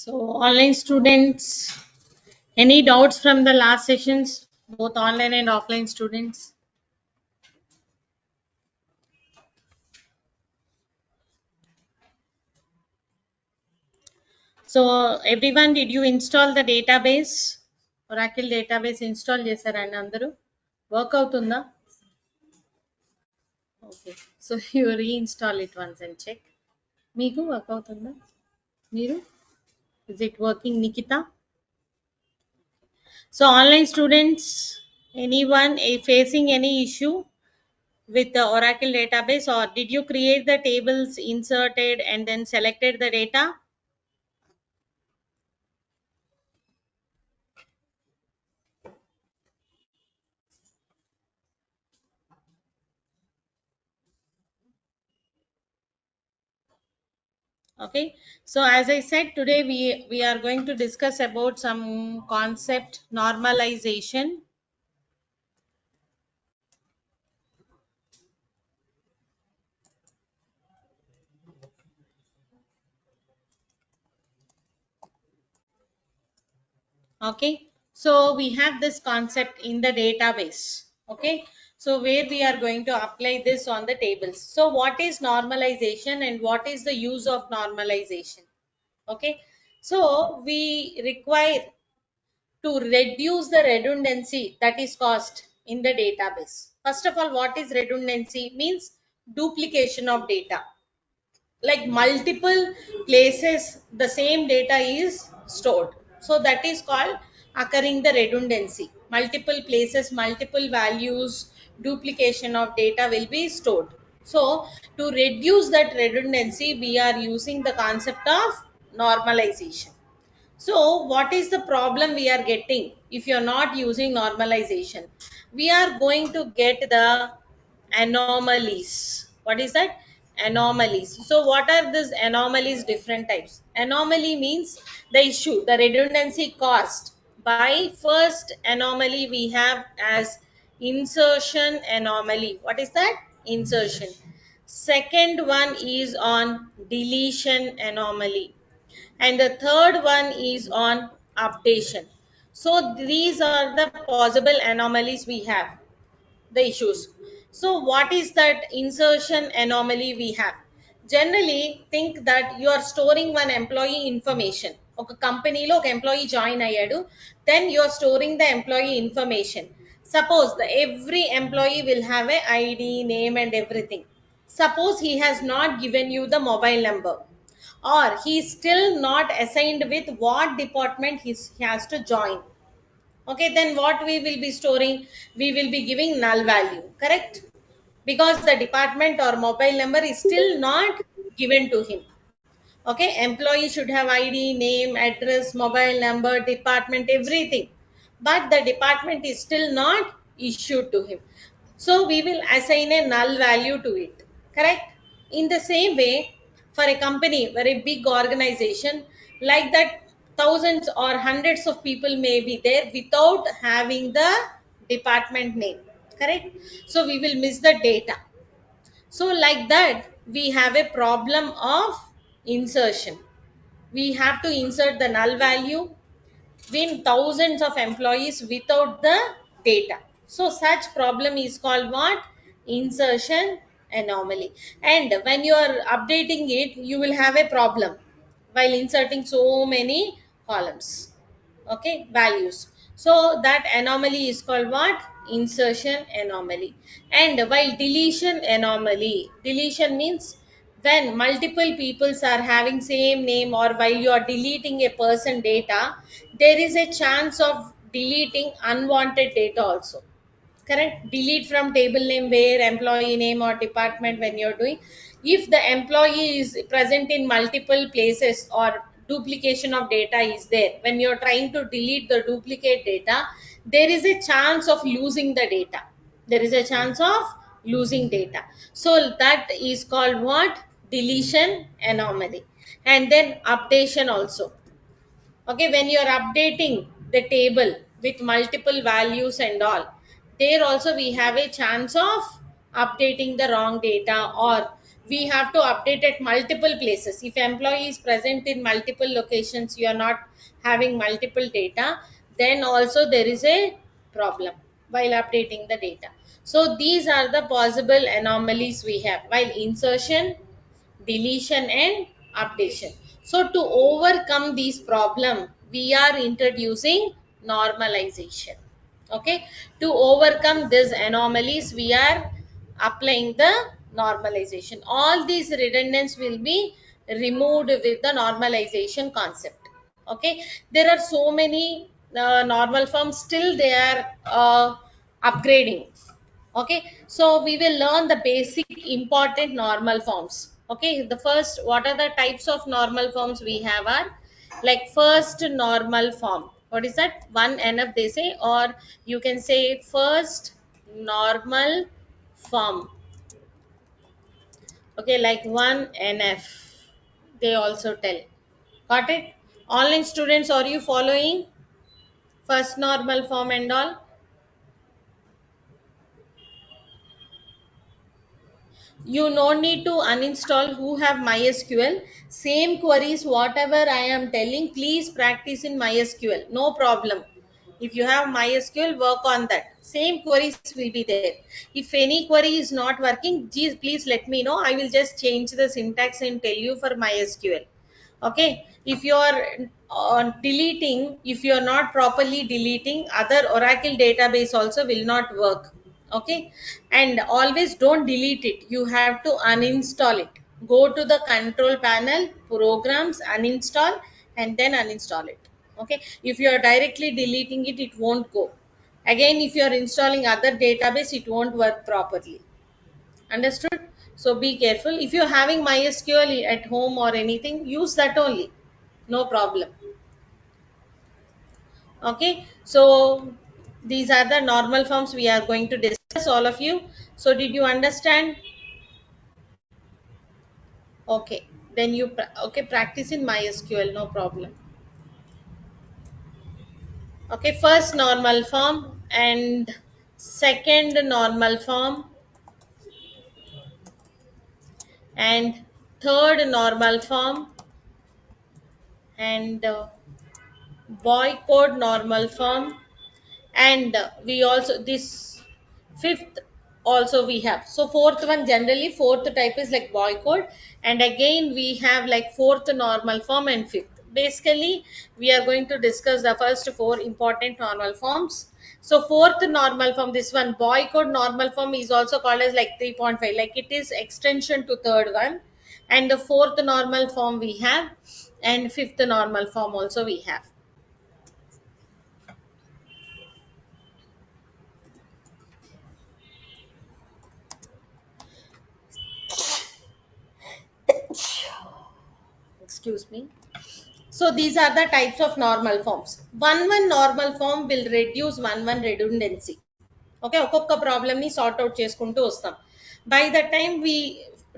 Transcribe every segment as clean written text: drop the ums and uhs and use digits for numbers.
So, online students, any doubts from the last sessions, both online and offline students? So, everyone, did you install the database? Oracle database install చేశారండి అందరూ work అవుతుందా? Okay so you reinstall it once and check. మీకు work అవుతుందా? మీరు is it working Nikhita? So, online students, anyone facing any issue with the Oracle database, or did you create the tables, inserted and then selected the data? Okay, so as I said, today we are going to discuss about some concept normalization. Okay, so we have this concept in the database. Okay, so where we are going to apply this on the tables. So what is normalization and what is the use of normalization? Okay, so we require to reduce the redundancy that is caused in the database. First of all, what is redundancy? Means duplication of data. Like multiple places, the same data is stored. So that is called occurring the redundancy. Multiple places, multiple values, duplication of data will be stored. So to reduce that redundancy, we are using the concept of normalization. So, what is the problem we are getting if you are not using normalization? We are going to get the anomalies. What is that? Anomalies. So, what are these anomalies? Different types. Anomaly means the issue, the redundancy caused by first anomaly we have as insertion anomaly. What is that? Insertion. Second one is on deletion anomaly, and the third one is on updation. So these are the possible anomalies we have, the issues. So what is that insertion anomaly we have? Generally think that you are storing one employee information. ఒక కంపెనీలో ఒక employee join అయ్యాడు, then you are storing the employee information. Suppose the every employee will have a ID, name and everything. Suppose he has not given you the mobile number, or he is still not assigned with what department he has to join. Okay, then what we will be storing? We will be giving null value, correct? Because the department or mobile number is still not given to him. Okay, employee should have ID, name, address, mobile number, department, everything, but the department is still not issued to him. So we will assign a null value to it, correct? In the same way, for a company, very big organization like that, thousands or hundreds of people may be there without having the department name, correct? So we will miss the data. So like that, we have a problem of insertion. We have to insert the null value win thousands of employees without the data. So such problem is called what? Insertion anomaly. And when you are updating it, you will have a problem while inserting so many columns. Okay, values. So that anomaly is called what? Insertion anomaly. And while deletion anomaly, deletion means when multiple peoples are having same name, or while you are deleting a person data, there is a chance of deleting unwanted data also, correct? Delete from table name where employee name or department when you're doing. If the employee is present in multiple places, or duplication of data is there, when you're trying to delete the duplicate data, there is a chance of losing the data. There is a chance of losing data. So that is called what? Deletion anomaly. And then updation also. Okay, when you are updating the table with multiple values and all, there also we have a chance of updating the wrong data, or we have to update at multiple places. If employee is present in multiple locations, you are not having multiple data, then also there is a problem while updating the data. So these are the possible anomalies we have while insertion, deletion and updation. So to overcome these problem, we are introducing normalization. Okay, to overcome these anomalies, we are applying the normalization. All these redundancies will be removed with the normalization concept. Okay, there are so many normal forms, still they are upgrading. Okay, so we will learn the basic important normal forms. Okay, the first, what are the types of normal forms we have are like first normal form. What is that? One nf they say, or you can say first normal form. Okay, like one nf they also tell. Got it? Online students, are you following first normal form and all? You no need to uninstall who have mysql. Same queries whatever I am telling, please practice in mysql, no problem. If you have mysql, work on that. Same queries will be there. If any query is not working, please let me know. I will just change the syntax and tell you for mysql. Okay, if you are deleting, if you are not properly deleting, other oracle database also will not work. Okay, and always don't delete it, you have to uninstall it. Go to the control panel, programs, uninstall, and then uninstall it. Okay, if you are directly deleting it, it won't go. Again, if you are installing other database, it won't work properly. Understood? So be careful. If you're having MySQL at home or anything, use that only. No problem. Okay. So these are the normal forms we are going to discuss, all of you. So did you understand? Okay. Then you okay, practice in MySQL, no problem. Okay, first normal form and second normal form and third normal form and boy code normal form, and we also this fifth also we have. So fourth one, generally fourth type is like boy code, and again we have like fourth normal form and fifth. Basically we are going to discuss the first four important normal forms. So fourth normal form, this one boy code normal form, is also called as like 3.5, like it is extension to third one. And the fourth normal form we have, and fifth normal form also we have. Excuse me. So these are the types of normal forms. One normal form will reduce one redundancy. Okay, ఒక్కొక్క problem ని sort out చేసుకుంటూ వస్తాం. By the time we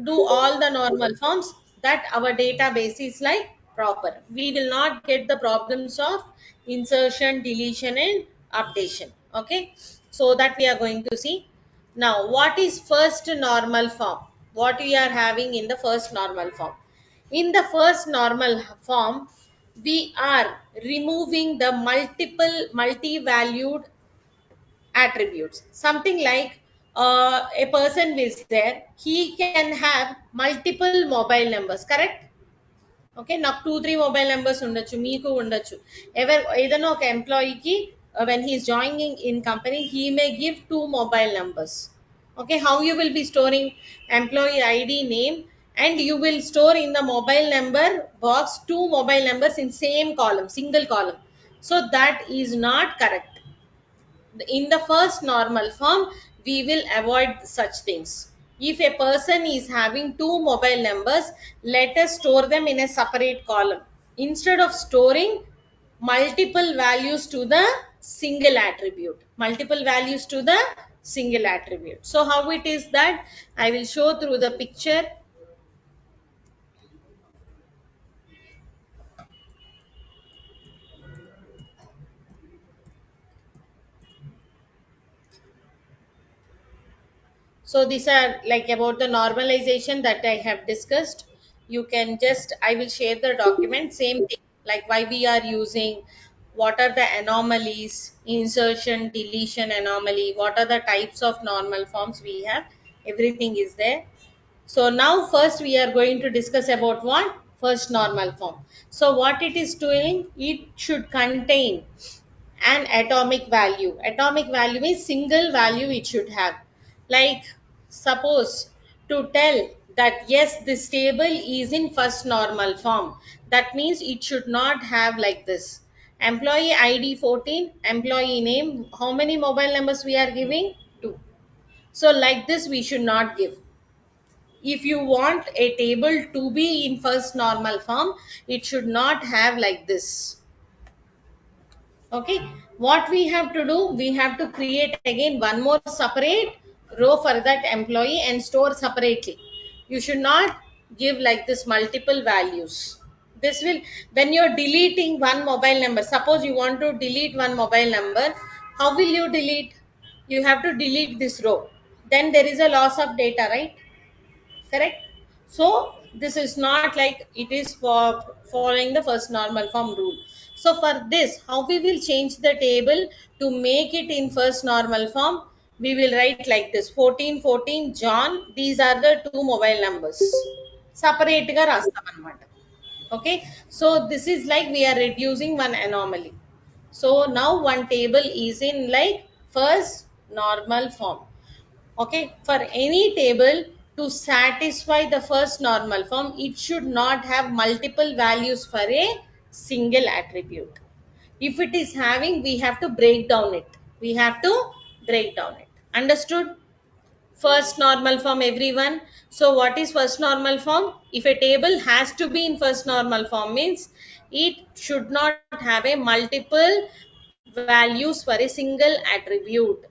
do all the normal forms, that our database is like proper. We will not get the problems of insertion, deletion and updation. Okay, so that we are going to see. Now, what is first normal form? What we are having in the first normal form? In the first normal form, we are removing the multiple multi-valued attributes. Something like a person is there, he can have multiple mobile numbers, correct? Okay, నాకు 2 3 mobile numbers ఉండొచ్చు, మీకు ఉండొచ్చు. ఏదైనా ఒక ఎంప్లాయీకి when he's joining in company, he may give 2 mobile numbers. Okay, how you will be storing employee id name, and you will store in the mobile number box 2 mobile numbers in same column, single column. So that is not correct. In the first normal form, we will avoid such things. If a person is having 2 mobile numbers, let us store them in a separate column instead of storing multiple values to the single attribute. Multiple values to the single attribute. So how it is that I will show through the picture. So these are like about the normalization that I have discussed. You can just, I will share the document, same thing, like why we are using, what are the anomalies, insertion, deletion anomaly, what are the types of normal forms we have, everything is there. So now first we are going to discuss about what? First normal form. So what it is doing, it should contain an atomic value. Atomic value means single value it should have. Like suppose to tell that yes, this table is in first normal form. That means it should not have like this. Employee ID 14, employee name, how many mobile numbers we are giving? 2. So like this we should not give. If you want a table to be in first normal form, it should not have like this. Okay, what we have to do, we have to create again one more separate row for that employee and store separately. You should not give like this multiple values. This will, when you're deleting one mobile number, suppose you want to delete one mobile number, how will you delete? You have to delete this row, then there is a loss of data, right? Correct. So this is not like it is for following the first normal form rule. So for this, how we will change the table to make it in first normal form, we will write like this: 14 14 John, these are the two mobile numbers, separate ga rastam anamata. Okay, so this is like we are reducing one anomaly. So now one table is in like first normal form. Okay, for any table to satisfy the first normal form, it should not have multiple values for a single attribute. If it is having, we have to break down it. We have to break down it. Understood? First normal form, everyone. So what is first normal form? If a table has to be in first normal form, means it should not have a multiple values for a single attribute.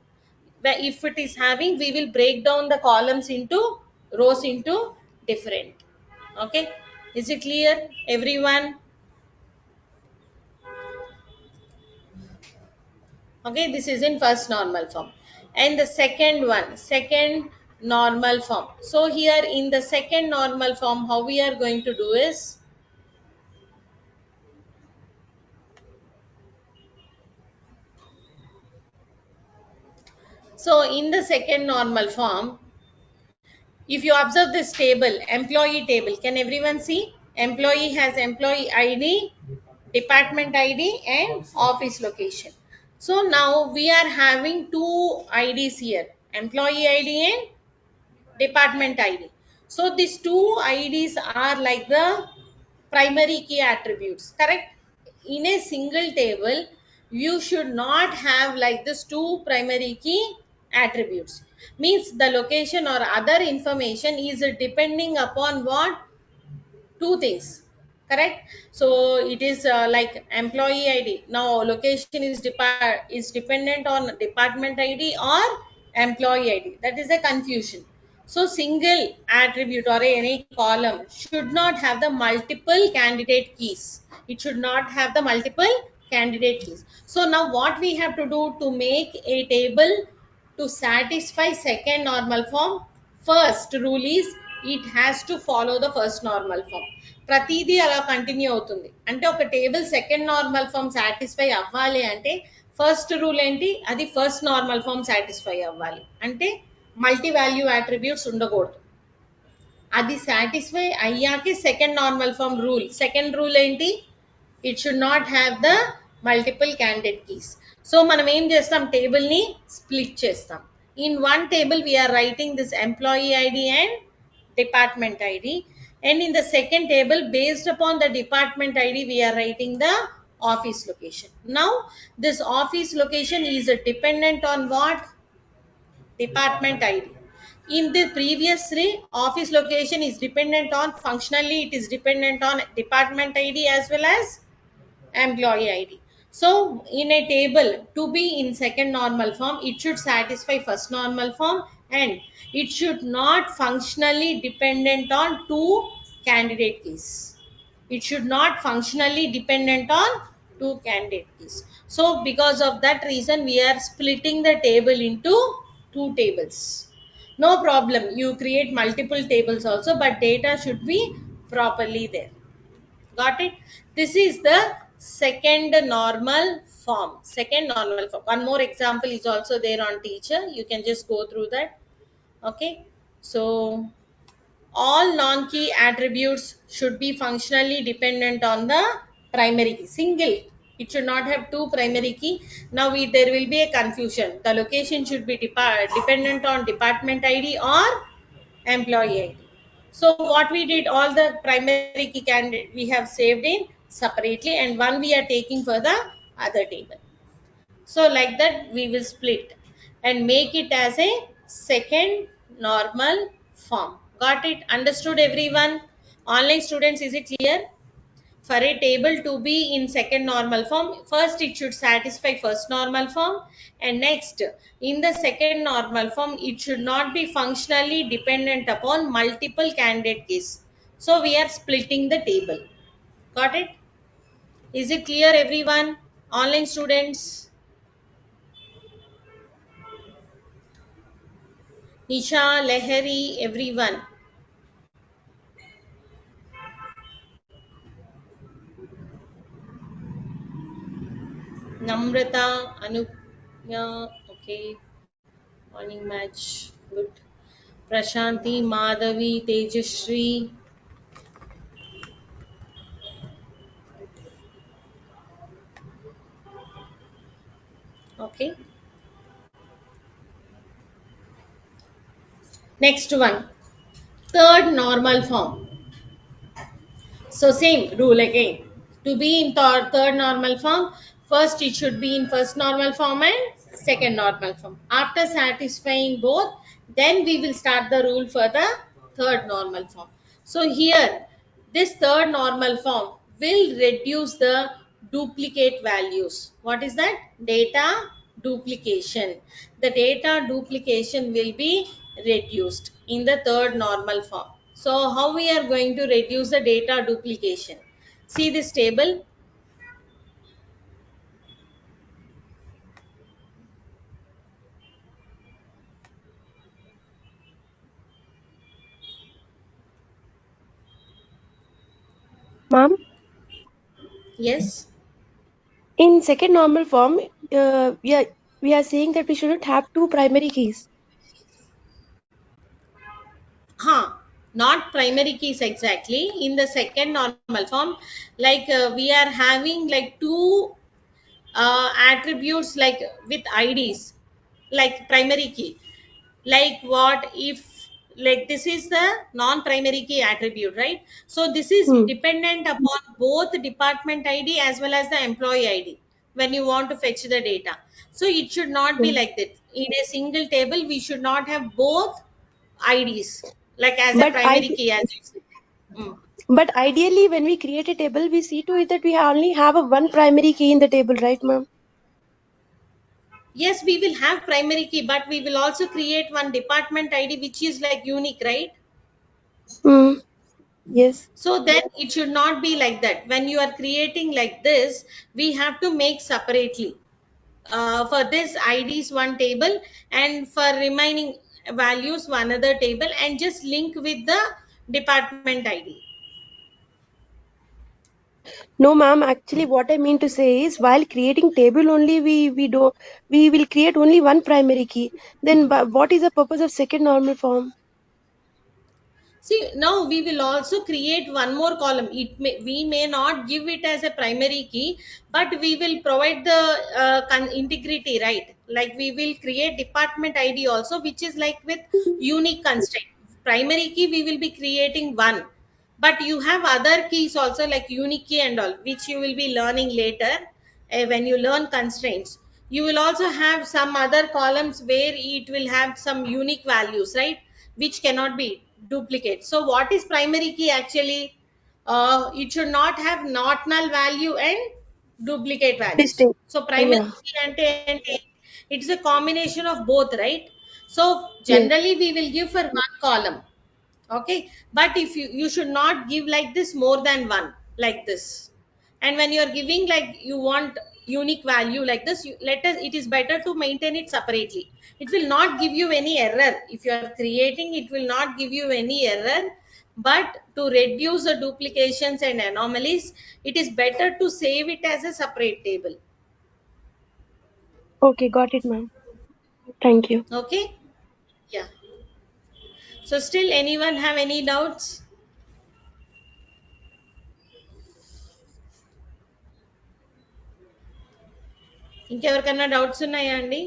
Where if it is having, we will break down the columns into rows into different. Okay, is it clear everyone? Okay, this is in first normal form. And the second one, second normal form. So here in the second normal form, how we are going to do is, so in the second normal form, if you observe this table, employee table, can everyone see? Employee has employee ID, department ID, and office location. So now we are having two IDs here, employee ID and department ID. So these two IDs are like the primary key attributes, correct? In a single table, you should not have like this two primary key attributes. Means the location or other information is depending upon what? Two things, correct? So it is like employee ID, now location is dependent on department ID or employee ID, that is a confusion. So single attribute or any column should not have the multiple candidate keys. It should not have the multiple candidate keys. So now what we have to do to make a table to satisfy second normal form, first rule is it has to follow the first normal form. ప్రతిదీ అలా continue అవుతుంది. అంటే ఒక table second normal form satisfy అవ్వాలి అంటే first rule ఏంటి, అది first normal form satisfy అవ్వాలి అంటే మల్టీ వాల్యూ అట్రిబ్యూట్స్ ఉండకూడదు. అది సాటిస్ఫై అయ్యాకే second normal form rule. Second rule ఏంటి, it should not have the multiple candidate keys. So మనం ఏం చేస్తాం, టేబుల్ ని స్ప్లిట్ చేస్తాం. In one table we are writing this employee ID and department ID, and in the second table based upon the department ID we are writing the office location. Now this office location is dependent on what? Department ID. In the previous three, office location is dependent on, functionally it is dependent on department ID as well as employee ID. So in a table to be in second normal form, it should satisfy first normal form and it should not functionally dependent on two candidate keys. It should not functionally dependent on two candidate keys. So because of that reason, we are splitting the table into two tables. No problem. You create multiple tables also, but data should be properly there. Got it? This is the second normal form. Second normal form. One more example is also there on teacher. You can just go through that. Okay. So all non-key attributes should be functionally dependent on the primary key. Single. It should not have two primary key. Now there will be a confusion. The location should be dependent on department ID or employee ID. So what we did, all the primary key candidate we have saved in separately, and one we are taking for the other table. So like that we will split and make it as a second normal form. Got it? Understood everyone? Online students, is it clear? For a table to be in second normal form, first it should satisfy first normal form, and next in the second normal form it should not be functionally dependent upon multiple candidate keys. So we are splitting the table. Got it? Is it clear everyone? Online students, Nisha, Lehari, everyone. Namrata, Anuya, okay. Morning match, good. Prashanti, Madhavi, Tejashri, okay. Next one, third normal form. So same rule again. To be in third normal form, first it should be in first normal form and second normal form. After satisfying both, then we will start the rule for the third normal form. So here, this third normal form will reduce the duplicate values. What is that? Data duplication. The data duplication will be reduced in the third normal form. So how we are going to reduce the data duplication? See this table. Ma'am, Yes. in second normal form, we are saying that we shouldn't have two primary keys. Not primary keys exactly. In the second normal form, like we are having like two attributes like with IDs, like primary key. Like what if, like this is the non-primary key attribute, right? So this is Hmm. dependent upon both department ID as well as the employee ID when you want to fetch the data. So it should not be Hmm. like that. In a single table, we should not have both IDs, like as a But I primary key, as you said. Mm. but ideally, when we create a table, we see to it that we only have a one primary key in the table, right, ma'am? Yes, we will have primary key, but we will also create one department ID which is like unique, right? Hmm. Yes. So then it should not be like that. When you are creating like this, we have to make separately. For this IDs one table, and for remaining values one other table, and just link with the department ID. No, ma'am. Actually, what I mean to say is, while creating table only, we will create only one primary key. Then, what is the purpose of second normal form? See, now we will also create one more column. We may not give it as a primary key, but we will provide the integrity, right? Like we will create department ID also, which is like with unique constraint. Primary key we will be creating one, but you have other keys also like unique key and all, which you will be learning later when you learn constraints. You will also have some other columns where it will have some unique values, right? Which cannot be duplicate. So what is primary key actually? It should not have not null value and duplicate values. Distinct. So primary Yeah. key and it's a combination of both, right? So Yes. generally we will give for one column. Okay, but if you should not give like this more than one, like this. And when you are giving like you want unique value like this, let us, it is better to maintain it separately. It will not give you any error. If you are creating, it will not give you any error. But to reduce the duplications and anomalies, it is better to save it as a separate table. Okay, got it, ma'am. Thank you. Okay. Yeah. So still anyone have any doubts? ఇంకెవరికన్నా doubts ఉన్నాయా అండి?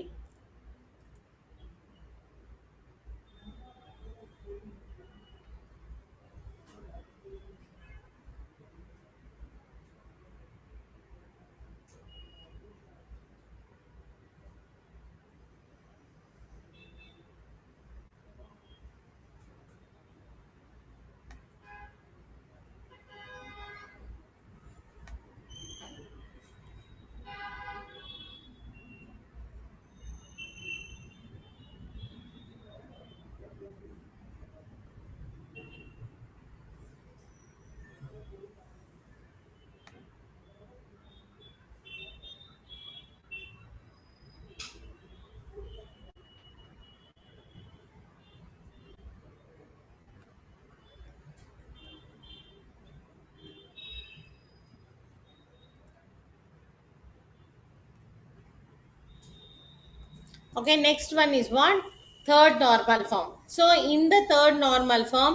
Okay, next one is what? Third normal form. So in the third normal form,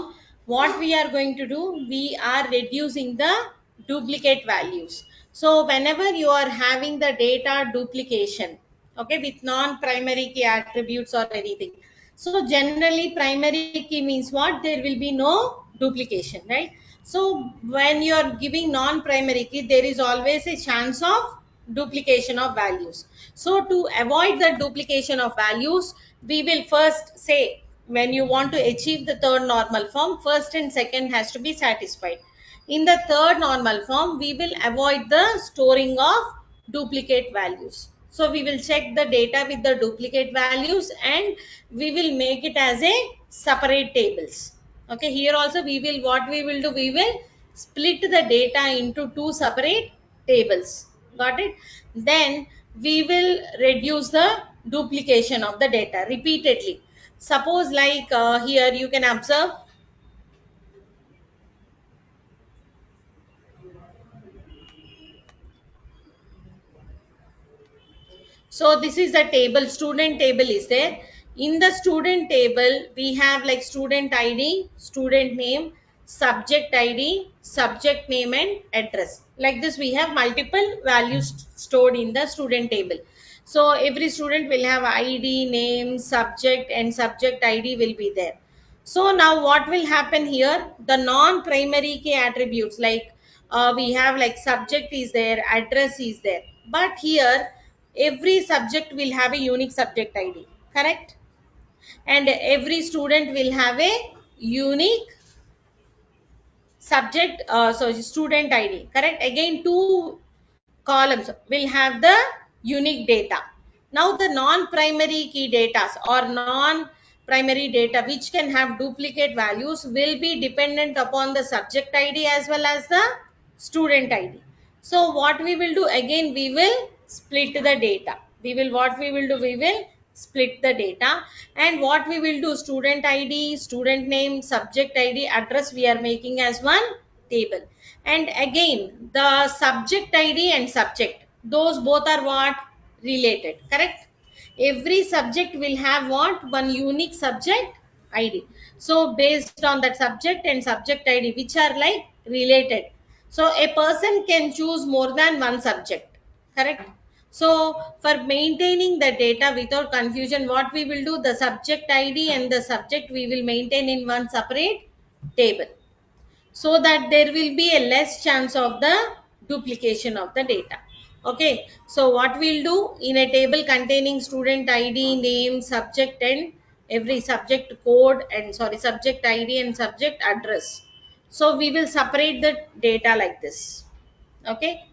what we are going to do? We are reducing the duplicate values. So whenever you are having the data duplication, okay, with non-primary key attributes or anything. So generally primary key means what? There will be no duplication, right? So when you are giving non-primary key, there is always a chance of duplication of values. So to avoid the duplication of values, we will first say when you want to achieve the third normal form, first and second has to be satisfied. In the third normal form, we will avoid the storing of duplicate values. So we will check the data with the duplicate values and we will make it as a separate tables. Okay, here also we will, what we will do, we will split the data into two separate tables. Got it? Then we will reduce the duplication of the data repeatedly. Suppose like here you can observe. So this is the table, student table is there. In the student table, we have like student ID, student name, subject ID, subject name and address. Like this, we have multiple values stored in the student table. So every student will have ID, name, subject and subject ID will be there. So now what will happen here? The non-primary key attributes like we have like subject is there, address is there. But here every subject will have a unique subject ID, correct? And every student will have a unique subject, so student ID, correct? Again, two columns will have the unique data. Now the non-primary key data or non-primary data which can have duplicate values will be dependent upon the subject ID as well as the student ID. So what we will do, again we will split the data. We will, what we will do, we will split the data. And what we will do, student ID, student name, subject ID, address we are making as one table. And again the subject ID and subject, those both are what? Related, correct? Every subject will have what? One unique subject ID. So based on that subject and subject ID which are like related, so a person can choose more than one subject, correct? So for maintaining the data without confusion, what we will do, the subject ID and the subject we will maintain in one separate table, so that there will be a less chance of the duplication of the data. Okay, so what we'll do, in a table containing student ID, name, subject and every subject code and sorry subject ID and subject address, so we will separate the data like this. Okay,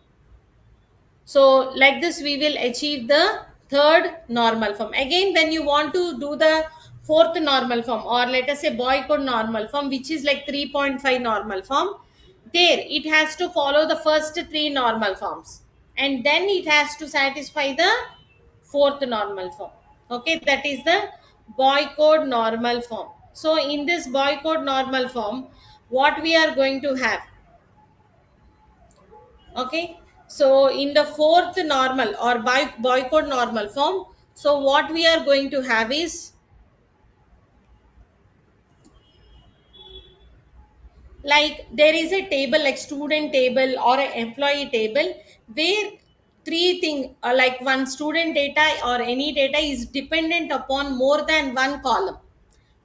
so like this we will achieve the third normal form. Again when you want to do the fourth normal form, or let us say boy code normal form, which is like 3.5 normal form, there it has to follow the first three normal forms, and then it has to satisfy the fourth normal form. Okay, that is the boy code normal form. So in this boy code normal form, what we are going to have? Okay, so in the fourth normal or boy code normal form, so what we are going to have is, like, there is a table like student table or an employee table, where three thing like one student data or any data is dependent upon more than one column.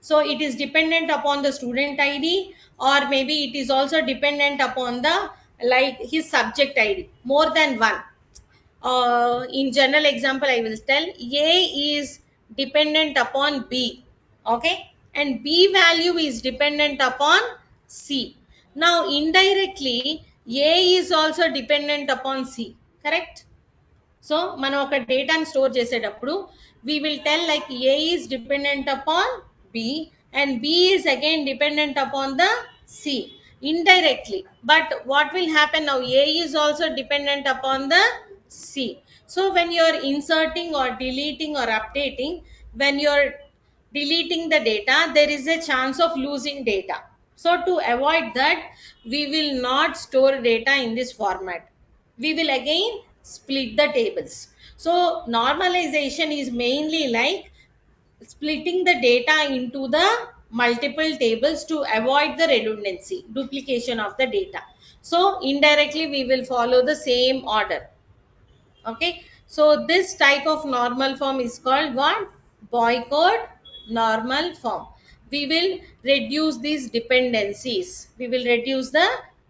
So it is dependent upon the student id, or maybe it is also dependent upon the, like, his subject id, more than one. In general example I will tell, a is dependent upon b, okay, and b value is dependent upon c. Now indirectly a is also dependent upon c, correct? So మనం ఒక డేటాను store చేసేటప్పుడు we will tell like a is dependent upon b and b is again dependent upon the c indirectly. But what will happen now, a is also dependent upon the c. So when you are inserting or deleting or updating, when you are deleting the data, there is a chance of losing data. So to avoid that, we will not store data in this format. We will again split the tables. So normalization is mainly like splitting the data into the multiple tables to avoid the redundancy, duplication of the data. So indirectly we will follow the same order. Okay, so this type of normal form is called what? Boy code normal form. We will reduce these dependencies. We will reduce the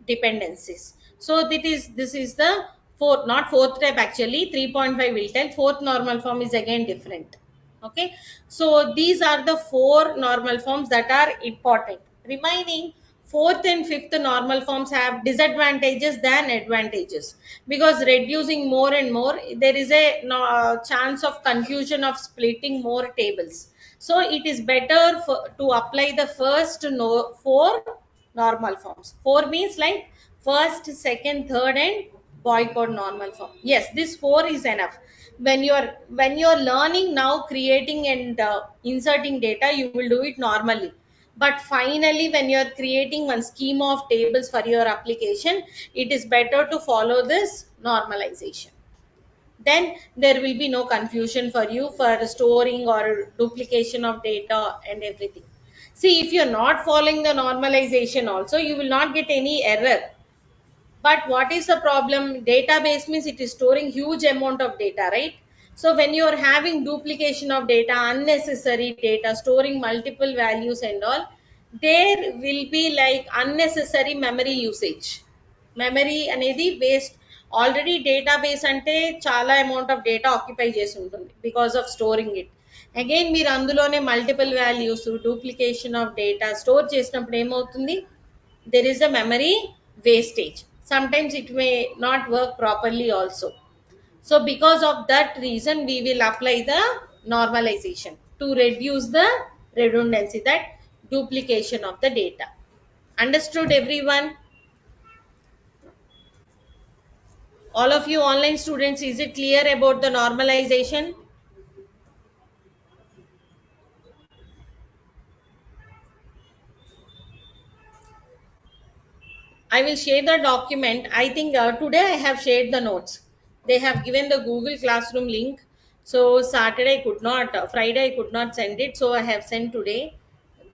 dependencies. So this is the fourth, not fourth type actually. 3.5 will tell. Fourth normal form is again different. Okay, so these are the four normal forms that are important. Remaining fourth and fifth normal forms have disadvantages than advantages, because reducing more and more, there is a chance of confusion of splitting more tables. So it is better to apply the first four normal forms. Four means like first, second, third, and boy code normal form. Yes, this four is enough. When you're learning now creating and inserting data, you will do it normally. But finally, when you're creating one schema of tables for your application, it is better to follow this normalization. Then there will be no confusion for you for storing or duplication of data and everything. See, if you're not following the normalization also, you will not get any error. But what is the problem? Database means it is storing huge amount of data, right? So when you are having duplication of data, unnecessary data, storing multiple values and all, there will be like unnecessary memory usage. Memory అనేది waste. Already database అంటే చాలా amount of data occupy చేసి ఉంటుంది because of storing it. Again మీరు అందులోనే multiple values, duplication of data store చేసినప్పుడు ఏమవుతుంది? there is a memory wastage. Sometimes it may not work properly also. So because of that reason, we will apply the normalization to reduce the redundancy, that duplication of the data. Understood everyone? All of you online students, is it clear about the normalization? I will share the document. I think today I have shared the notes. They have given the Google Classroom link. So Saturday I could not, Friday I could not send it. So I have sent today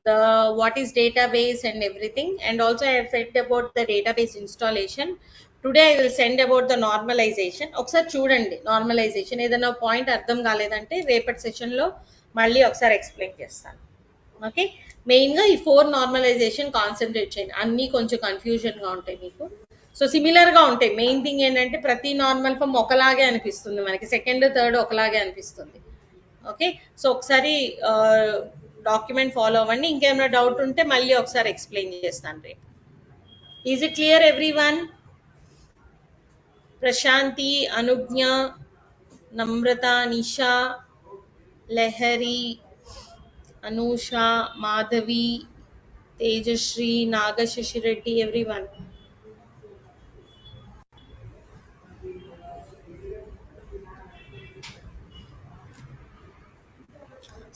the what is database and everything. And also I have said about the database installation. Today I will send about the normalization. ఒకసారి చూడండి normalisation, ఏదైనా point అర్థం కాలేదంటే రేపటి సెషన్లో మళ్ళీ ఒకసారి explain చేస్తాను. Okay, మెయిన్గా ఈ ఫోర్ నార్మలైజేషన్ కాన్సన్ట్రేట్ చేయండి. అన్నీ కొంచెం కన్ఫ్యూజన్గా ఉంటాయి మీకు. సో సిమిలర్గా ఉంటాయి. మెయిన్ థింగ్ ఏంటంటే ప్రతి నార్మల్ ఫామ్ ఒకలాగే అనిపిస్తుంది మనకి, సెకండ్ థర్డ్ ఒకలాగే అనిపిస్తుంది. ఓకే, సో ఒకసారి డాక్యుమెంట్ ఫాలో అవ్వండి. ఇంకేమైనా డౌట్ ఉంటే మళ్ళీ ఒకసారి ఎక్స్ప్లెయిన్ చేస్తాను రేపు. Is it clear everyone? Prashanti, Anujna, Namrata, Nisha, Lahari, Anusha, Madhavi, Tejashri, Nagashashi Reddy, everyone.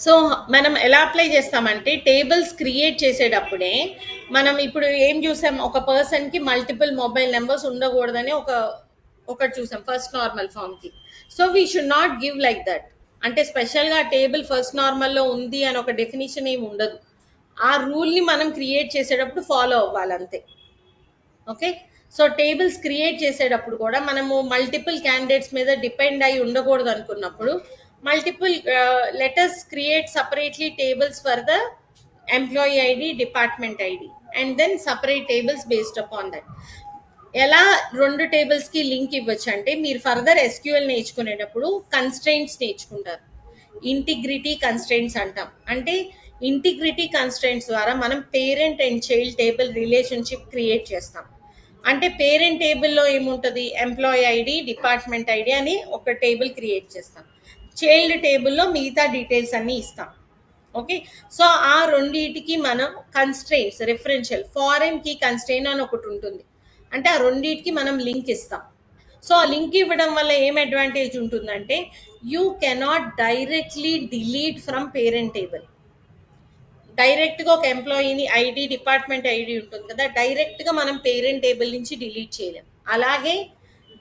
So మనం ఎలా అప్లై చేస్తామంటే టేబుల్స్ క్రియేట్ చేసేటప్పుడే మనం ఇప్పుడు ఏం చూసాం, ఒక పర్సన్ కి మల్టిపుల్ మొబైల్ నెంబర్స్ ఉండకూడదని ఒకటి చూసాం ఫస్ట్ నార్మల్ ఫామ్ కి. So we should not give like that. అంటే స్పెషల్ గా టేబుల్ ఫస్ట్ నార్మల్ లో ఉంది అని ఒక డెఫినేషన్ ఏమి ఉండదు. ఆ రూల్ ని మనం క్రియేట్ చేసేటప్పుడు ఫాలో అవ్వాలి అంతే. ఓకే. సో టేబుల్స్ క్రియేట్ చేసేటప్పుడు కూడా మనము మల్టిపుల్ క్యాండిడేట్స్ మీద డిపెండ్ అయి ఉండకూడదు అనుకున్నప్పుడు multiple letters create separately tables for the employee ID, department ID, and then separate tables based upon that. ఎలా రెండు టేబుల్స్ కి లింక్ ఇవ్వచ్చు అంటే మీరు ఫర్దర్ ఎస్క్యూఎల్ నేర్చుకునేటప్పుడు కన్స్ట్రెయింట్స్ నేర్చుకుంటారు. ఇంటిగ్రిటీ కన్స్ట్రెయింట్స్ అంటాం. అంటే ఇంటిగ్రిటీ కన్స్ట్రెయింట్స్ ద్వారా మనం parent and child table relationship create చేస్తాం. అంటే పేరెంట్ టేబుల్లో ఏముంటది, ఎంప్లాయీ ఐడి, డిపార్ట్మెంట్ ఐడి అని ఒక టేబుల్ క్రియేట్ చేస్తాం. చైల్డ్ టేబుల్లో మిగతా డీటెయిల్స్ అన్ని ఇస్తాం. ఓకే. సో ఆ రెండింటికి మనం కన్స్ట్రెయింట్స్ రిఫరెన్షియల్ ఫారెన్ కి కన్స్ట్రెయిన్ అని ఒకటి ఉంటుంది. అంటే ఆ రెండింటికి మనం లింక్ ఇస్తాం. సో ఆ లింక్ ఇవ్వడం వల్ల ఏం అడ్వాంటేజ్ ఉంటుందంటే you cannot directly delete from parent table. Direct గా ఒక ఎంప్లాయీని ఐడి, డిపార్ట్మెంట్ ఐడి ఉంటుంది కదా, డైరెక్ట్ గా మనం పేరెంట్ టేబుల్ నుంచి డిలీట్ చేయలేం. అలాగే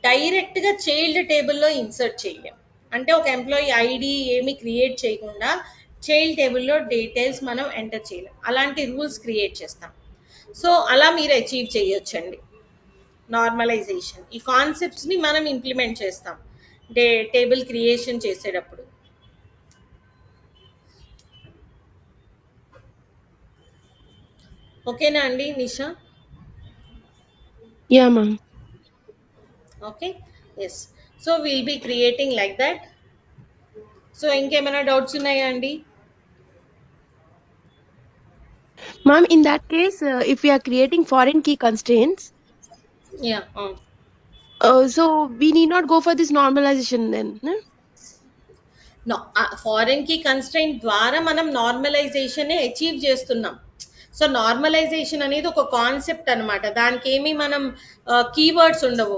డైరెక్ట్ గా చైల్డ్ టేబుల్లో ఇన్సర్ట్ చేయలేం. అంటే ఒక ఎంప్లాయీ ఐడి ఏమి క్రియేట్ చేయకుండా చైల్డ్ టేబుల్లో డీటెయిల్స్ మనం ఎంటర్ చేయలేం. అలాంటి రూల్స్ క్రియేట్ చేస్తాం. సో అలా మీరు అచీవ్ చేయొచ్చండి నార్మలైజేషన్. ఈ కాన్సెప్ట్స్ ని మనం ఇంప్లిమెంట్ చేస్తాం టేబుల్ క్రియేషన్ చేసేటప్పుడు. ఓకేనా అండి నిషా? Yeah, ma'am. Okay. Yes. So we'll be creating like that. So ఇంకేమైనా డౌట్స్ ఉన్నాయా అండి? Ma'am, in that case, if we are creating foreign key constraints, Yeah. so we need not go for this normalization then. No? No, foreign కి constraint ద్వారా మనం normalisation achieve చేస్తున్నాం. So normalisation అనేది ఒక concept అన్నమాట. దానికి ఏమి మనం కీవర్డ్స్ ఉండవు.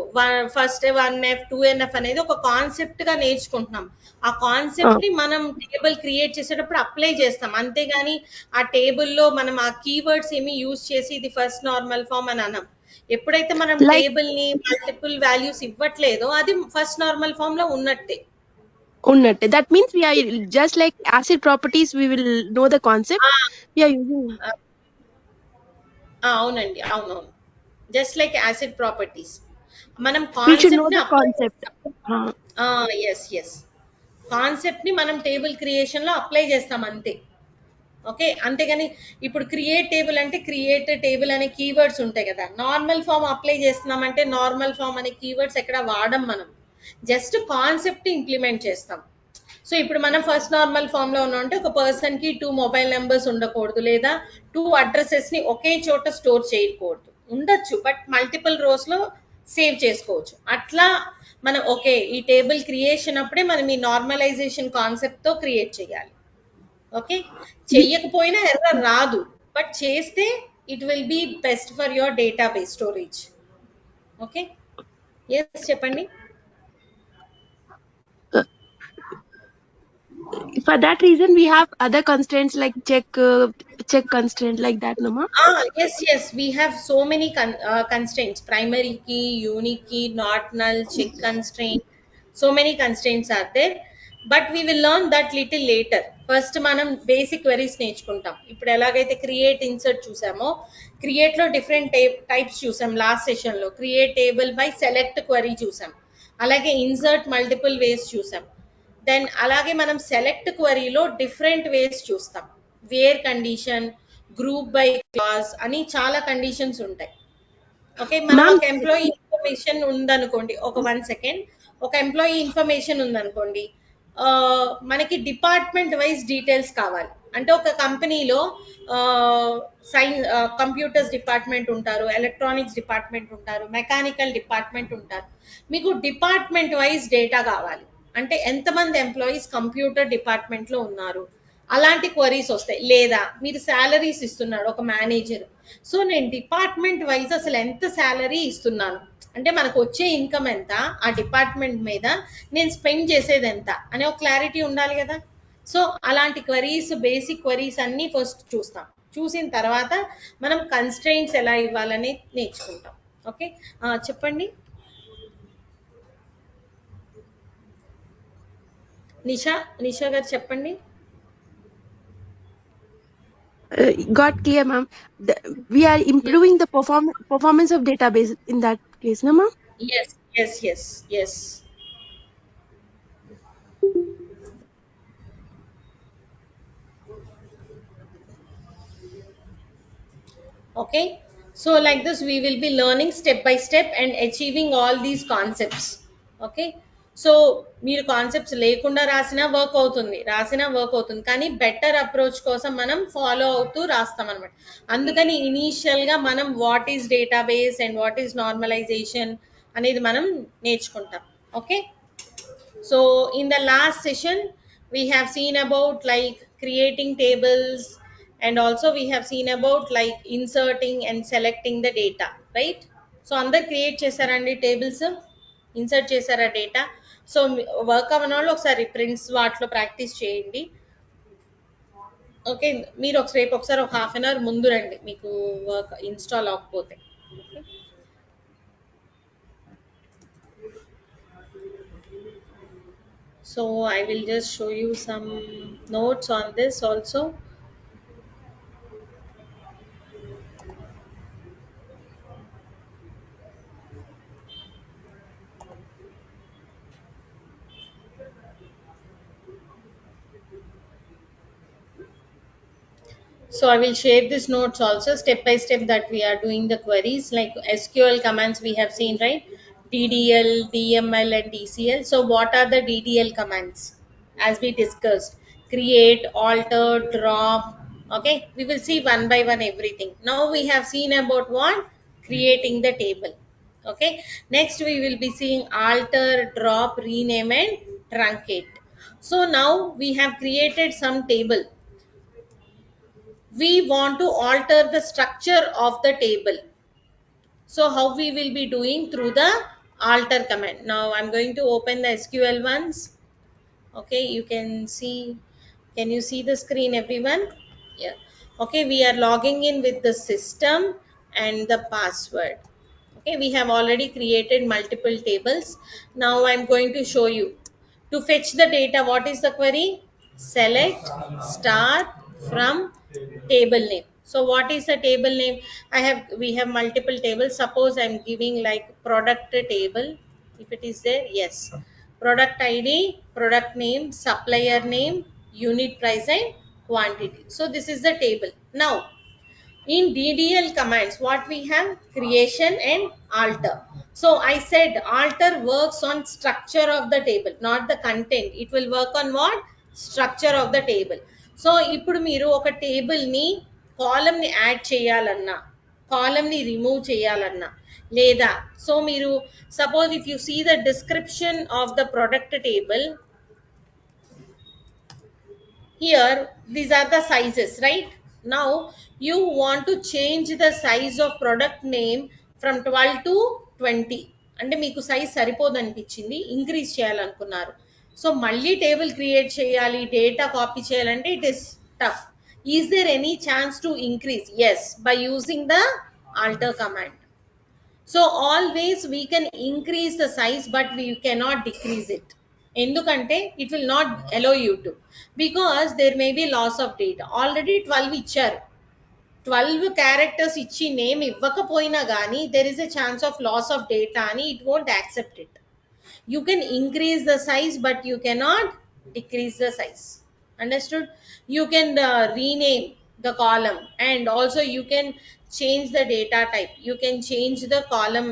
ఫస్ట్ 1F 2NF అనేది ఒక కాన్సెప్ట్ గా నేర్చుకుంటున్నాం. ఆ కాన్సెప్ట్ ని మనం టేబుల్ క్రియేట్ చేసేటప్పుడు అప్లై చేస్తాం. అంతేగాని ఆ టేబుల్లో మనం ఆ కీవర్డ్స్ ఏమి యూజ్ చేసి ఇది ఫస్ట్ నార్మల్ ఫామ్ అని అనం. ఎప్పుడైతే మనం Like టేబుల్ ని మల్టిపుల్ వాల్యూస్ ఇవ్వట్లేదో అది ఫస్ట్ నార్మల్ ఫామ్ లో ఉన్నట్టే. unnate. That means we are just like acid properties, we will know the concept. We are using. అవునండి, అవునవును. జస్ట్ లైక్ యాసిడ్ ప్రాపర్టీస్ మనం We should know కాన్సెప్ట్ ని the apply concept. చేస్తాం. Yes yes, concept ని మనం table creation లో apply చేస్తాం అంతే. ఓకే. అంతేగాని ఇప్పుడు క్రియేట్ టేబుల్ అంటే క్రియేట్ టేబుల్ అనే కీవర్డ్స్ ఉంటాయి కదా, నార్మల్ ఫామ్ అప్లై చేస్తున్నామంటే నార్మల్ ఫామ్ అనే కీవర్డ్స్ ఎక్కడ వాడం మనం. జస్ట్ కాన్సెప్ట్ ఇంప్లిమెంట్ చేస్తాం. సో ఇప్పుడు మనం ఫస్ట్ నార్మల్ ఫామ్ లో ఉన్నాం అంటే ఒక పర్సన్ కి 2 మొబైల్ నెంబర్స్ ఉండకూడదు, లేదా 2 అడ్రసెస్ ని ఒకే చోట స్టోర్ చేయకూడదు. ఉండొచ్చు బట్ మల్టిపుల్ రోస్ లో సేవ్ చేసుకోవచ్చు. అట్లా మనం ఓకే ఈ టేబుల్ క్రియేషన్ అప్పుడే మనం ఈ నార్మలైజేషన్ కాన్సెప్ట్ తో క్రియేట్ చేయాలి. ఓకే. చెయ్యకపోయినా ఎర్రర్ రాదు, బట్ చేస్తే it will be best for your database storage. Okay. Yes చెప్పండి. For that reason, we have other constraints like check constraint like that, no ma? Yes, we have so many constraints: primary key, unique key, not null, check constraint. So many constraints are there, but we will learn that little later. First మనం basic queries నేర్చుకుంటాం. ఇప్పుడు ఎలాగైతే create insert చూసామో, create లో different types చూసాం last session లో. Create table by select query చూసాం. అలాగే insert multiple ways చూసాం. దెన్ అలాగే మనం సెలెక్ట్ క్వరీలో డిఫరెంట్ వేస్ చూస్తాం. Where condition, group by class అని చాలా కండిషన్స్ ఉంటాయి. ఓకే. మనం Ma'am, ఒక ఎంప్లాయీ ఇన్ఫర్మేషన్ ఉందనుకోండి, ఒక 1 సెకండ్. ఒక ఎంప్లాయీ ఇన్ఫర్మేషన్ ఉందనుకోండి, మనకి డిపార్ట్మెంట్ వైజ్ డీటెయిల్స్ కావాలి. అంటే ఒక కంపెనీలో కంప్యూటర్స్ డిపార్ట్మెంట్ ఉంటారు, ఎలక్ట్రానిక్స్ డిపార్ట్మెంట్ ఉంటారు, మెకానికల్ డిపార్ట్మెంట్ ఉంటారు. మీకు డిపార్ట్మెంట్ వైజ్ డేటా కావాలి. అంటే ఎంతమంది ఎంప్లాయీస్ కంప్యూటర్ డిపార్ట్మెంట్ లో ఉన్నారు, అలాంటి క్వరీస్ వస్తాయి. లేదా మీరు శాలరీస్ ఇస్తున్నాడు ఒక మేనేజర్, సో నేను డిపార్ట్మెంట్ వైజ్ అసలు ఎంత శాలరీ ఇస్తున్నాను, అంటే మనకు వచ్చే ఇన్కమ్ ఎంత, ఆ డిపార్ట్మెంట్ మీద నేను స్పెండ్ చేసేది ఎంత అనే ఒక క్లారిటీ ఉండాలి కదా. సో అలాంటి క్వరీస్, బేసిక్ క్వరీస్ అన్ని ఫస్ట్ చూస్తాం. చూసిన తర్వాత మనం కన్స్ట్రెయింట్స్ ఎలా ఇవ్వాలని నేర్చుకుంటాం. ఓకే, చెప్పండి నిషా. నిషా గారు చెప్పండి. Got clear, ma'am. We are Yeah. improving the performance of database in that case, no, ma'am? Yes, yes, yes, yes. Okay, so like this we will be learning step by step and achieving all these concepts. Okay, so మీరు concepts లేకుండా రాసినా work అవుతుంది, కానీ better approach కోసం మనం follow అవుతూ రాస్తాం అనమాట. అందుకని ఇనీషియల్ గా మనం what is database and what is normalization అనేది మనం నేర్చుకుంటాం. Okay, so in the last session, we have seen about like creating tables, and also we have seen about like inserting and selecting the data, right? So అందరు create చేశారండి tables, insert చేశారా data? So work అవ్వని వాళ్ళు ఒకసారి prints వాటిలో practice చేయండి. Okay, మీరు రేపు ఒకసారి ఒక హాఫ్ అన్ అవర్ ముందు రండి, మీకు వర్క్ ఇన్స్టాల్ అవ్వకపోతే. Okay, so I will just show you some notes on this also. So I will share this notes also step by step that we are doing the queries like SQL commands we have seen, right? DDL, DML and DCL. So what are the DDL commands? As we discussed, create, alter, drop. Okay, we will see one by one everything. Now we have seen about what? Creating the table. Okay, next we will be seeing alter, drop, rename and truncate. So now we have created some table. We want to alter the structure of the table. So how we will be doing? Through the alter command. Now I'm going to open the SQL ones. Okay, you can see. Can you see the screen, everyone? Yeah. Okay, we are logging in with the system and the password. Okay, we have already created multiple tables. Now I'm going to show you. To fetch the data, what is the query? Select star from table name. So what is the table name? We have multiple tables. Suppose I'm giving like product table. If it is there, yes. Product ID, product name, supplier name, unit price and quantity. So this is the table. Now in DDL commands, what we have? Creation and alter. So I said alter works on structure of the table, not the content. It will work on what? Structure of the table. So ఇప్పుడు మీరు ఒక table ని column ని add చేయాలన్నా, column ని remove చేయాలన్నా, లేదా so మీరు suppose if you see the description of the product table, here these are the sizes, right? Now you want to change the size of product name from 12 to 20. అంటే మీకు size సరిపోదు అనిపించింది, increase చేయాలనుకున్నారు. So మళ్ళీ table create చేయాలి, data copy చేయాలంటే it is tough. Is there any chance to increase? Yes, by using the alter command. So always we can increase the size but we cannot decrease it. ఎందుకంటే it will not allow you to, because there may be loss of data. Already 12 ఇచ్చారు, 12 characters ఇచ్చి name ఇవ్వకపోయినా కానీ there is a chance of loss of data అని it won't accept it. You can increase the size but you cannot decrease the size. Understood? You can rename the column, and also you can change the data type. You can change the column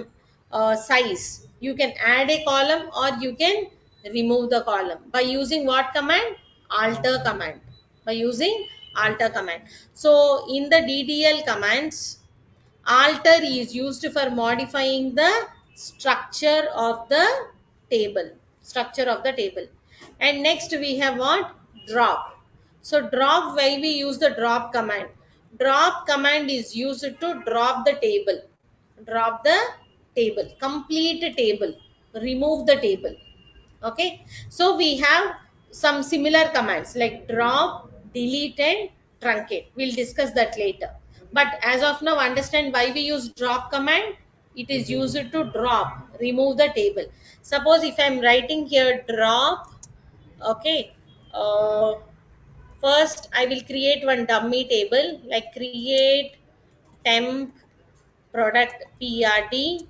size. You can add a column or you can remove the column by using what command? Alter command. By using alter command. So in the DDL commands, alter is used for modifying the structure of the table. And next we have what? Drop. So drop, why we use the drop command? Drop command is used to drop the table. Drop the table, complete table, remove the table. Okay, so we have some similar commands like drop, delete, and truncate. We'll discuss that later. But as of now, understand why we use drop command. It is used to drop, remove the table. Suppose if I'm writing here drop, okay, first I will create one dummy table like create temp product PRD.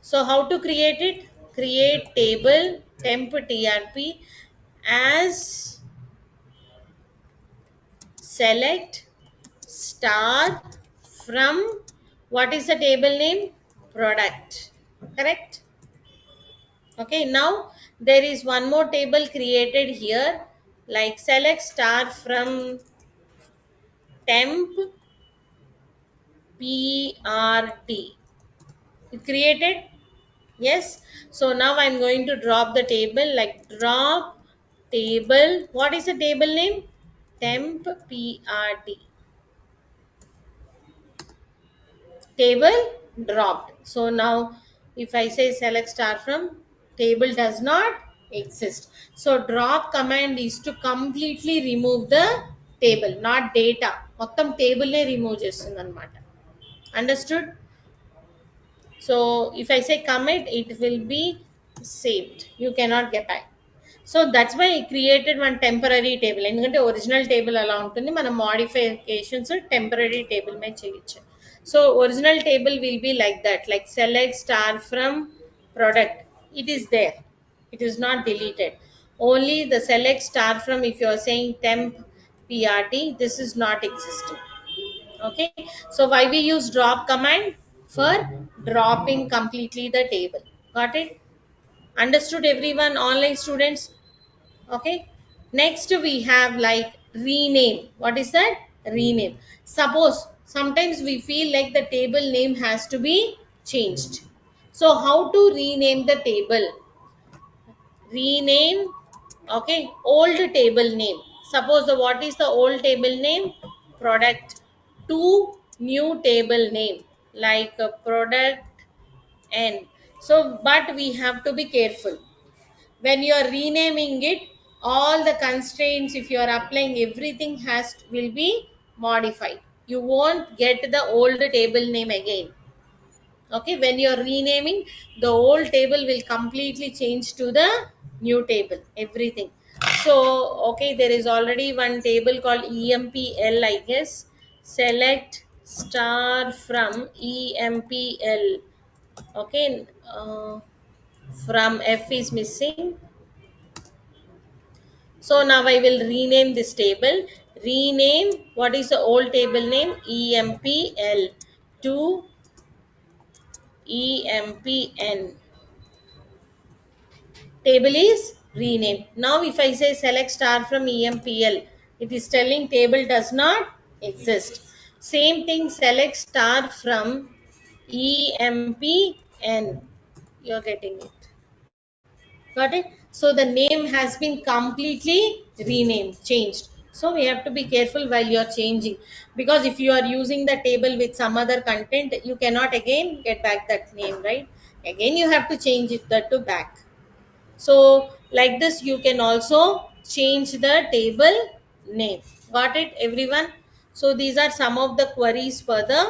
So how to create it? Create table temp TRP as select star from what is the table name? Product. Correct? Okay, now there is one more table created here like select star from temp PRT. It created? Yes. So now I'm going to drop the table like drop table. What is the table name? Temp PRT. Table dropped. So now if I say select star from, table does not exist. So drop command is to completely remove the table, not data. మొత్తం table నే remove చేస్తుంది అన్నమాట. Understood? So if I say commit, it will be saved. You cannot get back. So that's why created one temporary table. ఎందుకంటే original table అలా ఉంటుంది, మనం modifications temporary table మీద చేయొచ్చు. So original table will be like that, like select star from product. It is there, it is not deleted. Only the select star from if you are saying temp PRT, this is not existing. Okay, so why we use drop command? For dropping completely the table. Got it? Understood everyone, online students? Okay, next we have like rename. What is that? Rename. Suppose sometimes we feel like the table name has to be changed. So how to rename the table? Rename, okay, old table name. Suppose the what is the old table name? Product. To new table name like product n. So but we have to be careful when you are renaming it. All the constraints, if you are applying, everything has will be modified. You won't get the old table name again. Okay, when you are renaming, the old table will completely change to the new table, everything. So okay, there is already one table called EMPL, I guess. Select star from EMPL. Okay, from F is missing. So now I will rename this table. Rename, what is the old table name? EMPL to EMPN. Table is renamed. Now if I say select star from EMPL, it is telling table does not exist. Same thing, select star from EMPN. You're getting it. Got it? So the name has been completely renamed, changed. So we have to be careful while you are changing, because if you are using the table with some other content, you cannot again get back that name, right? Again you have to change it that to back. So like this you can also change the table name. Got it everyone? So these are some of the queries for the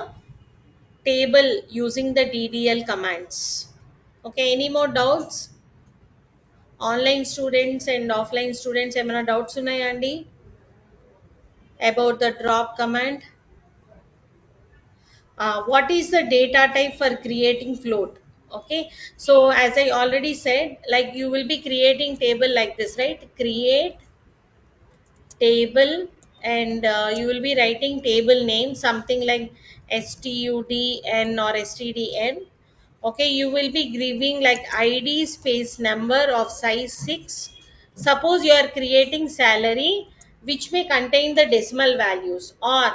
table using the DDL commands. Okay, any more doubts? Online students and offline students ఏమైనా doubts ఉన్నాయా అండి about the drop command? What is the data type for creating float? Okay, so as I already said, like you will be creating table like this, right? Create table, and you will be writing table name something like STUDN or STDN. Okay, you will be giving like ID space number of size 6. Suppose you are creating salary which may contain the decimal values, or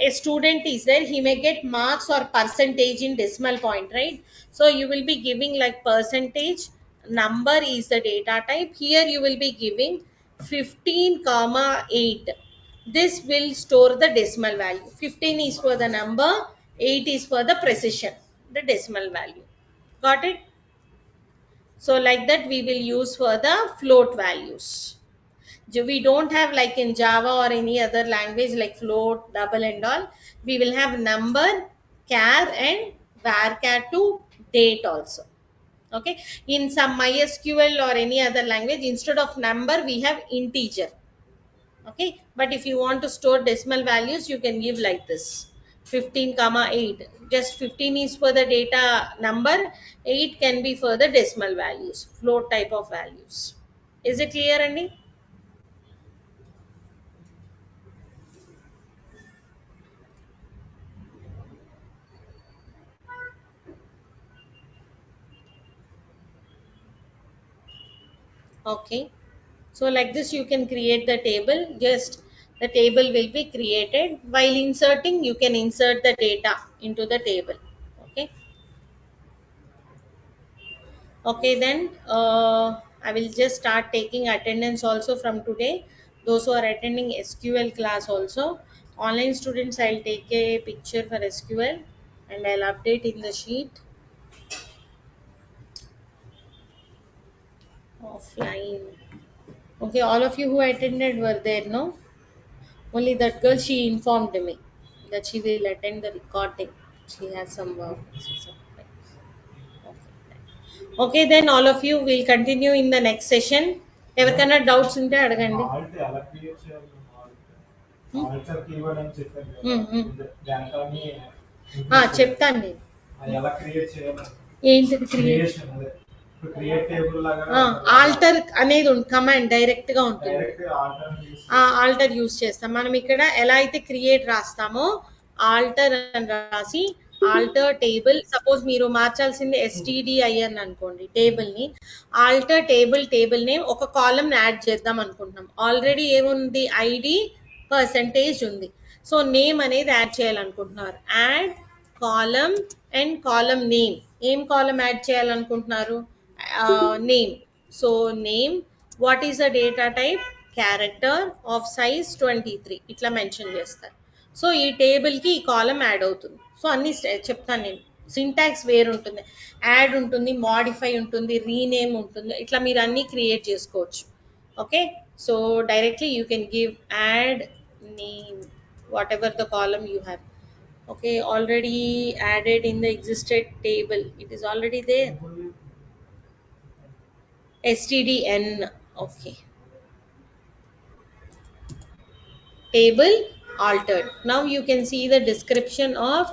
a student is there, he may get marks or percentage in decimal point, right? So you will be giving like percentage, number is the data type. Here you will be giving 15 comma 8. This will store the decimal value. 15 is for the number, 8 is for the precision, the decimal value. Got it? So like that we will use for the float values. We don't have like in Java or any other language like float, double and all. We will have number, char and varchar to date also. Okay. In some MySQL or any other language, instead of number, we have integer. Okay. But if you want to store decimal values, you can give like this 15 comma 8. Just 15 is for the data number, 8 can be for the decimal values, float type of values. Is it clear, Andy? Okay. So like this you can create the table. Just the table will be created. While inserting, you can insert the data into the table. Okay. Okay, then I will just start taking attendance also from today. Those who are attending SQL class also. Online students, I'll take a picture for SQL and I'll update in the sheet. Offline. Okay, all of you who attended were there, no? Only that girl, she informed me that she will attend the recording. She has some work. Okay, then all of you will continue in the next session. ఎవరికైనా doubts ఉంటే అడగండి. Alt ఎలా create చేయాలి మనం Hmm? Alter keyword అని చెప్పారు Hmm, కదా hmm. దాంట్లోని చెప్తాను నేను. అది ఎలా క్రియేట్ చేయాలి ఏంటిది క్రియేట్? క్రియేషన్ అదే ఇప్పుడు క్రియేట్ టేబుల్ లాగా ఆల్టర్ అనేది కమాండ్ డైరెక్ట్ గా ఉంటుంది. డైరెక్ట్ ఆల్టర్ ఆల్టర్ యూస్ చేస్తాం మనం. ఇక్కడ ఎలా అయితే క్రియేట్ రాస్తామో ఆల్టర్ అని రాసి ఆల్టర్ టేబుల్, సపోజ్ మీరు మార్చాల్సింది STDI అని అనుకోండి టేబుల్ ని, ఆల్టర్ టేబుల్ నేమ్ ఒక కాలం యాడ్ చేద్దాం అనుకుంటున్నాం. ఆల్రెడీ ఏముంది, ఐడి పర్సంటేజ్ ఉంది. సో నేమ్ అనేది యాడ్ చేయాలనుకుంటున్నారు. Add column and column name. ఏం కాలం యాడ్ చేయాలనుకుంటున్నారు? Name. So name, what is the data type? Character of size 23 ఇట్లా మెన్షన్ చేస్తారు. సో ఈ టేబుల్ కి ఈ కాలం యాడ్ అవుతుంది. సో అన్ని చెప్తాను నేను. సింటాక్స్ వేరు ఉంటుంది, యాడ్ ఉంటుంది, మాడిఫై ఉంటుంది, రీనేమ్ ఉంటుంది. ఇట్లా మీరు అన్ని క్రియేట్ చేసుకోవచ్చు. Okay. So directly you can give add name what ever the column you have. Okay, already added in the existed table, it is already there. STDN. Okay, table altered. Now you can see the description of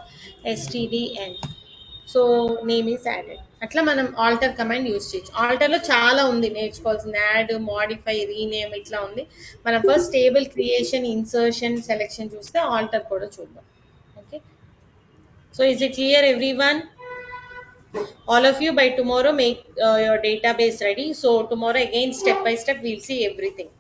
STDN. So name is added. అట్లా మనం alter command use చేయొచ్చు. ఆల్టర్లో చాలా ఉంది నేర్చుకోవాల్సింది, add, modify, rename ఇట్లా ఉంది. మనం first table creation, insertion, selection చూస్తే ఆల్టర్ కూడా చూద్దాం. Okay. So is it clear everyone? All of you by tomorrow make your database ready. So tomorrow again step by step we'll see everything.